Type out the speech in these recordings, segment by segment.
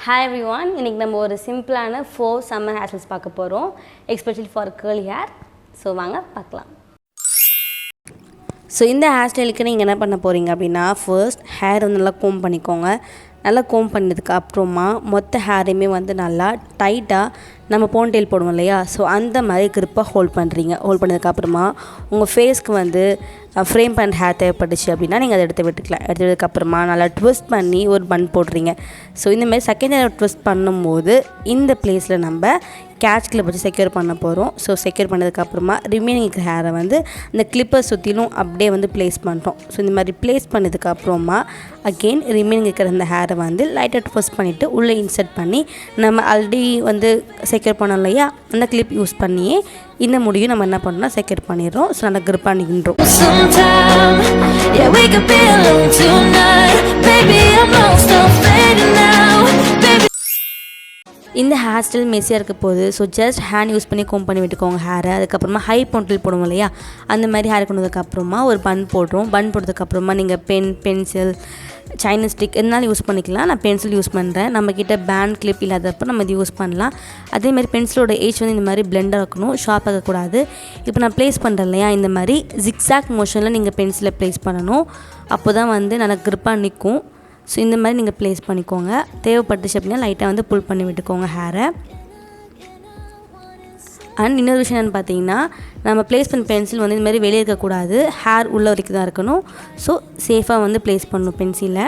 Hi everyone, இன்னைக்கு நம்ம ஒரு சிம்பிளான 4 summer hairstyles பார்க்க போறோம், especially for curly hair. So வாங்க பார்க்கலாம். So இந்த hairstyleக்கு நீங்க என்ன பண்ண போறீங்க அப்படினா first hair நல்லா comb பண்ணிக்கோங்க. நல்லா comb பண்ணதுக்கு அப்புறமா மொத்த ஹேரையுமே நல்லா டைட்டா நம்ம போன்டெயில் போடுவோம் இல்லையா, ஸோ அந்த மாதிரி கிரிப்பாக ஹோல்ட் பண்ணுறீங்க. ஹோல்ட் பண்ணதுக்கப்புறமா உங்கள் ஃபேஸ்க்கு ஃப்ரேம் பண்ண ஹேர் தேவைப்பட்டுச்சு அப்படின்னா நீங்கள் அதை எடுத்து விட்டுக்கலாம். எடுத்ததுக்கப்புறமா நல்லா ட்விஸ்ட் பண்ணி ஒரு பன் போடுறீங்க. ஸோ இந்தமாதிரி செகண்ட் ஹேர் ட்விஸ்ட் பண்ணும்போது இந்த பிளேஸில் நம்ம கேட்ச் கிளிப் வச்சு செக்யூர் பண்ண போகிறோம். ஸோ செக்யூர் பண்ணதுக்கப்புறமா ரிமைனிங் இருக்கிற ஹேரை அந்த கிளிப்பை சுற்றிலும் அப்படியே ப்ளேஸ் பண்ணுறோம். ஸோ இந்த மாதிரி ப்ளேஸ் பண்ணதுக்கப்புறமா அகெயின் ரிமைனிங் இருக்கிற அந்த ஹேரை லைட்டாக ட்விஸ்ட் பண்ணிவிட்டு உள்ளே இன்சர்ட் பண்ணி நம்ம ஆல்ரெடி செக்யூர் பண்ணோம் இல்லையா, அந்த கிளிப் யூஸ் பண்ணியே இந்த முடியும் நம்ம என்ன பண்ணோம்னா செக்யூர் பண்ணிடுறோம். ஸோ நல்லா கிரிப் பண்ணிக்கின்றோம். இந்த ஹேர் ஸ்டைல் மெஸியாக இருக்க போது ஸோ ஜஸ்ட் ஹேண்ட் யூஸ் பண்ணி கோம் பண்ணி விட்டுக்கோங்க ஹேரை. அதுக்கப்புறமா ஹை போன்டெயில் போடுவோம் இல்லையா, அந்த மாதிரி ஹேர் கொண்டதுக்கப்புறமா ஒரு பன் போடுறோம். பன் போட்டதுக்கப்புறமா நீங்கள் பென்சில் சைனீஸ் ஸ்டிக் எதுனாலும் யூஸ் பண்ணிக்கலாம். நான் பென்சில் யூஸ் பண்ணுறேன். நம்மக்கிட்ட பேண்ட் கிளிப் இல்லாதப்போ நம்ம இது யூஸ் பண்ணலாம். அதேமாதிரி பென்சிலோட ஏஜ் இந்த மாதிரி பிளெண்டாக இருக்கணும், ஷார்ப் ஆகக்கூடாது. இப்போ நான் ப்ளேஸ் பண்ணுறேன் இல்லையா, இந்த மாதிரி ஜிக்ஸாக் மோஷனில் நீங்கள் பென்சிலை ப்ளேஸ் பண்ணணும். அப்போ தான் நல்லா கிரிப்பாக நிற்கும். ஸோ இந்த மாதிரி நீங்கள் ப்ளேஸ் பண்ணிக்கோங்க. தேவைப்பட்டுச்சு அப்படின்னா லைட்டாக புல் பண்ணி விட்டுக்கோங்க ஹேரை. அண்ட் இன்னொரு விஷயம் என்னென்னு பார்த்தீங்கன்னா, நம்ம ப்ளேஸ் பண்ண பென்சில் இந்த மாதிரி வெளியே இருக்கக்கூடாது, ஹேர் உள்ள வரைக்கும் தான் இருக்கணும். ஸோ சேஃபாக ப்ளேஸ் பண்ணணும் பென்சிலை.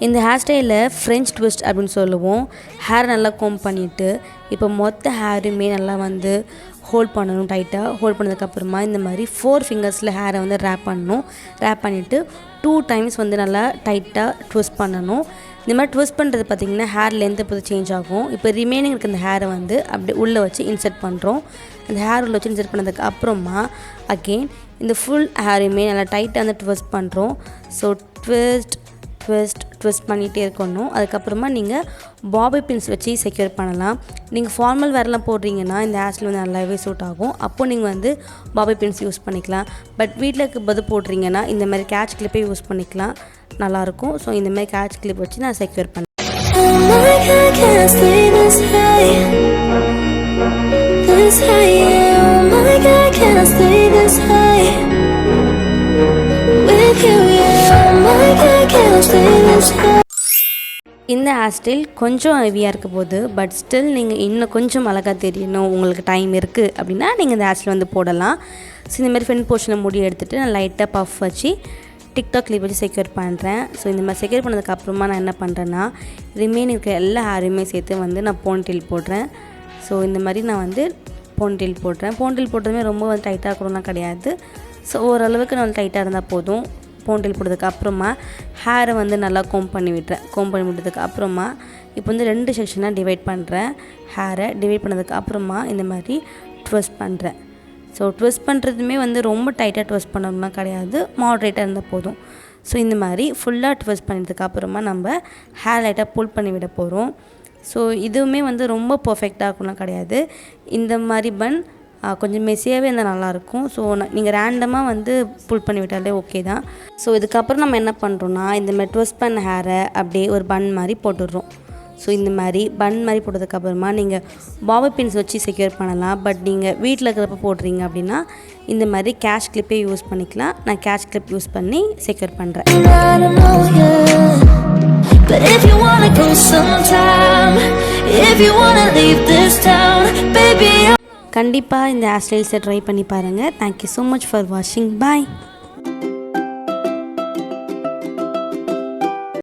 இந்த ஹேர் ஸ்டைலில் ஃப்ரெஞ்ச் ட்விஸ்ட் அப்படின்னு சொல்லுவோம். ஹேர் நல்லா கோம் பண்ணிவிட்டு இப்போ மொத்த ஹேருமே நல்லா ஹோல்ட் பண்ணணும். டைட்டாக ஹோல்ட் பண்ணதுக்கப்புறமா இந்த மாதிரி 4 ஃபிங்கர்ஸில் ஹேரை ரேப் பண்ணணும். ரேப் பண்ணிவிட்டு 2 டைம்ஸ் நல்லா டைட்டாக ட்விஸ்ட் பண்ணணும். இந்த மாதிரி ட்விஸ்ட் பண்ணுறது பார்த்திங்கன்னா ஹேர் லென்த் இப்போ சேஞ்ச் ஆகும். இப்போ ரிமைனிங் இருக்க இந்த ஹேரை அப்படியே உள்ளே வச்சு இன்சர்ட் பண்ணுறோம். அந்த ஹேர் உள்ளே வச்சு இன்சர்ட் பண்ணதுக்கு அப்புறமா அகெயின் இந்த ஃபுல் ஹேரையுமே நல்லா டைட்டாக ட்விஸ்ட் பண்ணுறோம். ஸோ ட்விஸ்ட் பண்ணிகிட்டே இருக்கணும். அதுக்கப்புறமா நீங்கள் பாபி பின்ஸ் வச்சு செக்யூர் பண்ணலாம். நீங்கள் ஃபார்மல் வேர்லாம் போடுறீங்கன்னா இந்த ஹேர் ஸ்டைல் நல்லாவே சூட் ஆகும். அப்போ நீங்கள் பாபி பின்ஸ் யூஸ் பண்ணிக்கலாம். பட் வீட்டில் இருக்க போது போடுறீங்கன்னா இந்த மாதிரி கேட்ச் கிளிப்பே யூஸ் பண்ணிக்கலாம், நல்லாயிருக்கும். ஸோ இந்த மாதிரி கேட்ச் கிளிப் வச்சு நான் செக்யூர் பண்ணேன். இந்த ஹேர் ஸ்டைல் கொஞ்சம் ஹெவியாக இருக்க போது, பட் ஸ்டில் நீங்கள் இன்னும் கொஞ்சம் அழகாக தெரியணும், உங்களுக்கு டைம் இருக்குது அப்படின்னா நீங்கள் இந்த ஹேர் ஸ்டைல் போடலாம். ஸோ இந்தமாதிரி ஃப்ரண்ட் போர்ஷனை முடி எடுத்துகிட்டு நான் லைட்டாக பஃப் வச்சு டிக்டாக் கிளிப் வச்சு செக்யூர் பண்ணுறேன். ஸோ இந்த மாதிரி செக்யூர் பண்ணதுக்கப்புறமா நான் என்ன பண்ணுறேன்னா ரிமைன் இருக்கிற எல்லா ஹேரையுமே சேர்த்து நான் போன்டெயில் போடுறேன். ஸோ இந்த மாதிரி நான் போன்டெயில் போடுறேன். போன்டெயில் போட்டதுமே ரொம்ப டைட்டாக இருக்கணும்லாம் கிடையாது. ஸோ ஓரளவுக்கு நான் டைட்டாக இருந்தால் போதும். போன்டெயில் போட்டதுக்கு அப்புறமா ஹேரை நல்லா கோம் பண்ணி விட்டுறேன். கோம் பண்ணி விட்டதுக்கு அப்புறமா இப்போ 2 செக்ஷனாக டிவைட் பண்ணுறேன். ஹேரை டிவைட் பண்ணதுக்கு அப்புறமா இந்த மாதிரி ட்விஸ்ட் பண்ணுறேன். ஸோ ட்விஸ்ட் பண்ணுறதுமே ரொம்ப டைட்டாக ட்விஸ்ட் பண்ணணும்னா கிடையாது, மாட்ரேட்டாக இருந்தால் போதும். ஸோ இந்த மாதிரி ஃபுல்லாக ட்விஸ்ட் பண்ணதுக்கு அப்புறமா நம்ம ஹேர் லைட்டாக புல் பண்ணி விட போகிறோம். ஸோ இதுவுமே ரொம்ப பர்ஃபெக்டாக இருக்கும்லாம் கிடையாது. இந்த மாதிரி பன் கொஞ்சம் மெஸியாகவே இருந்தால் நல்லாயிருக்கும். ஸோ நீங்கள் ரேண்டமாக புல் பண்ணி விட்டாலே ஓகே தான். ஸோ இதுக்கப்புறம் நம்ம என்ன பண்ணுறோன்னா இந்த மாதிரி ட்விஸ்ட் பண்ண ஹேரை அப்படியே ஒரு பன் மாதிரி போட்டுடுறோம். ஸோ இந்த மாதிரி பன் மாதிரி போட்டதுக்கப்புறமா நீங்கள் பாபி பின்ஸ் வச்சு செக்யூர் பண்ணலாம். பட் நீங்கள் வீட்டில் இருக்கிறப்ப போடுறீங்க அப்படின்னா இந்த மாதிரி கேட்ச் கிளிப்பே யூஸ் பண்ணிக்கலாம். நான் கேட்ச் கிளிப் யூஸ் பண்ணி செக்யூர் பண்ணுறேன். கண்டிப்பாக இந்த ஹேர் ஸ்டைல்ஸை ட்ரை பண்ணி பாருங்கள். தேங்க்யூ ஸோ மச் ஃபார் வாட்சிங். பாய்.